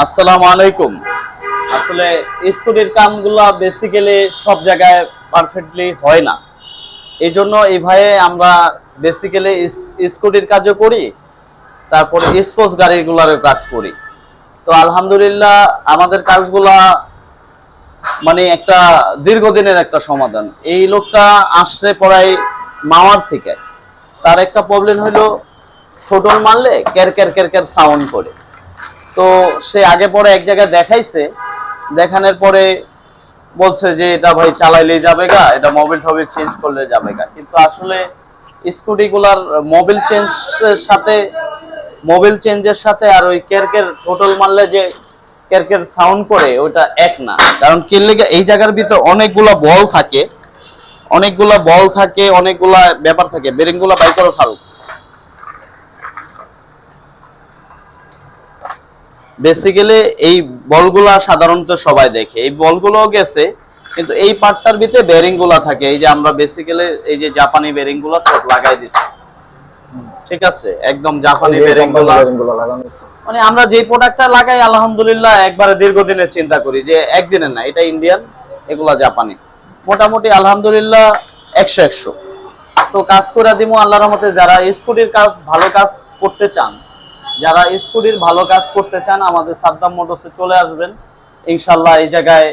আসসালামু আলাইকুম। আসলে স্কুটির কামগুলো বেসিক্যালি সব জায়গায় পারফেক্টলি হয় না। এই জন্য এই ভাইয়ে আমরা বেসিক্যালি স্কুটির কাজও করি, তারপরে স্পোর্টস গাড়িগুলোরও কাজ করি। তো আলহামদুলিল্লাহ আমাদের কাজগুলা মানে একটা দীর্ঘদিনের একটা সমাধান। এই লোকটা আসছে প্রায় মাওয়ার থেকে। তার একটা প্রবলেম হলো ছোটল মারলে car car car car sound করে। তো সে আগে পরে এক জায়গায় দেখাইছে, দেখানোর পরে বলছে যে এটা ভাই চালাইলেই যাবে গা, এটা মোবিল টোবিল চেঞ্জ করলে যাবে গা। কিন্তু আসলে স্কুটি গুলার মোবিল চেঞ্জের সাথে আর ওই কেরকের টোটাল মারলে যে কেরকের সাউন্ড করে ওটা এক না। কারণ কিনলে এই জায়গার ভিতরে অনেকগুলা ব্যাপার থাকে, বেরিং গুলা বাই করে ফারুক। বেসিক্যালি এই বলগুলা সাধারণত সবাই দেখে, এই বলগুলো গেছে, কিন্তু এই পার্টটার ভিতরে বেরিং গুলা থাকে। এই যে আমরা বেসিক্যালি এই যে জাপানি বেরিং গুলা সব লাগাই দিছি, ঠিক আছে, একদম জাপানি বেরিং গুলা লাগানো আছে। মানে আমরা যে প্রোডাক্টটা লাগাই আলহামদুলিল্লাহ একবারে দীর্ঘদিনের চিন্তা করি যে একদিনের না, এটা ইন্ডিয়ান, এগুলা জাপানি। মোটামুটি আলহামদুলিল্লাহ 100-100 তো কাজ করে দিব আল্লাহর রহমতে। যারা স্কুটির কাজ ভালো কাজ করতে চান, আমাদের সাদ্দাম মোটরসে চলে আসবেন ইনশাল্লাহ। এই জায়গায়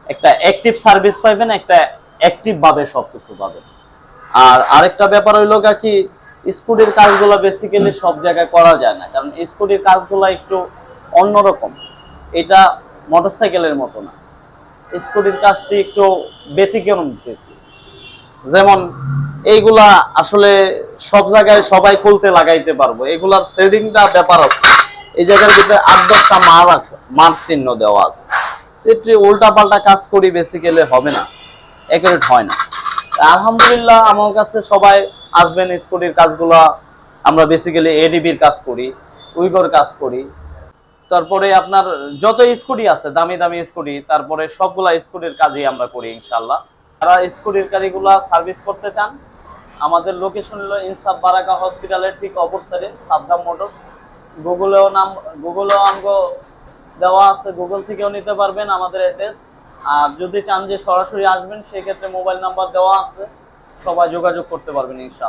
একটা অ্যাক্টিভ সার্ভিস পাবেন, একটা অ্যাক্টিভ ভাবে সবকিছু পাবেন। আর আরেকটা ব্যাপার হইলো কি, স্কুটির কাজগুলো বেসিক্যালি সব জায়গায় করা যায় না, কারণ স্কুটির কাজগুলো একটু অন্যরকম। এটা মোটরসাইকেলের মতো না, স্কুটির কাজটি একটু ব্যতিক্রম কিছু। যেমন এইগুলা আসলে সব জায়গায় সবাই খুলতে লাগাইতে পারবো, এগুলার সেটিংটা ব্যাপার আছে। এই জায়গার ভিতরে 8-10টা মার চিহ্ন দেওয়া আছে। উল্টা পাল্টা কাজ করি বেসিক্যালি হবে না, একুরেট হয় না। আলহামদুলিল্লাহ আমার কাছে সবাই আসবেন। স্কুটির কাজগুলা আমরা বেসিক্যালি এডিবির কাজ করি, উইগোর কাজ করি, তারপরে আপনার যত স্কুটি আছে দামি দামি স্কুটি, তারপরে সবগুলা স্কুটির কাজই আমরা করি ইনশাল্লাহ। যারা স্কুটির গাড়িগুলা সার্ভিস করতে চান, আমাদের লোকেশন হলো ইনসাফ বারাকা হসপিটালের ঠিক অপর সাইডে সাদ্দাম মোটরস। গুগলেও আমগো দেওয়া আছে, গুগল থেকেও নিতে পারবেন আমাদের অ্যাড্রেস। আর যদি চান যে সরাসরি আসবেন, সেক্ষেত্রে মোবাইল নাম্বার দেওয়া আছে, সবাই যোগাযোগ করতে পারবেন ইনশাল্লাহ।